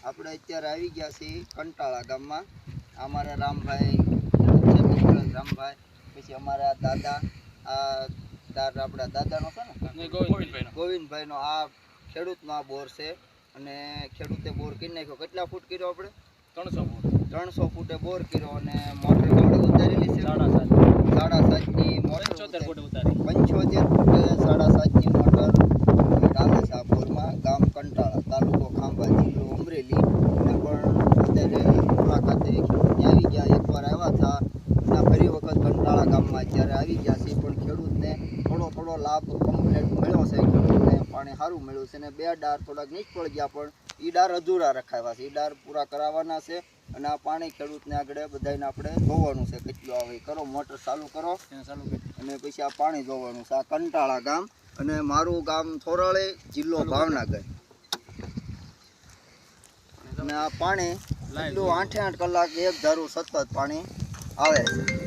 આપણે અત્યારે આવી ગયા છીએ કંટાળા ગામમાં. અમારા રામભાઈ રામભાઈ, પછી અમારા દાદા, આપણા દાદાનો છે ને ગોવિંદભાઈનો આ ખેડૂતનો આ બોર છે. અને ખેડૂતે બોર કરી નાખ્યો. કેટલા ફૂટ કર્યો આપણે? 300 ફૂટે બોર કર્યો. અને મોટર કેવડી ઉતારેલી છે? 7.5ની મોટર, 75 ફૂટે 7.5ની મોટર ચાલે છે આ બોરમાં. ગામ કંટાળા, તાલુકો ખાંભા, જિલ્લો અમરેલી. અને પણ અત્યારે મુલાકાતે આવી ગયા. એકવાર આવ્યા હતા અને ફરી વખત કંટાળા ગામમાં અત્યારે આવી ગયા છે. પણ ખેડૂતને થોડો લાભ કમ્પ્લેટ મળ્યો છે. ખેડૂતને પાણી સારું મળ્યું છે. અને 2 ડાર થોડાક નિષ્ફળ ગયા, પણ એ ડાર અધૂરા રખાવ્યા છે. એ ડાર પૂરા કરાવવાના છે. અને આ પાણી ખેડૂતને આગળ બધાને આપણે જોવાનું છે કેટલું આવે. કરો મોટર ચાલુ કરો અને પછી આ પાણી જોવાનું છે. આ કંટાળા ગામ અને મારું ગામ થોરાળી, જિલ્લો ભાવનગર. અને આ પાણી એટલું 8 કલાક એક ધારું સતત પાણી આવે છે.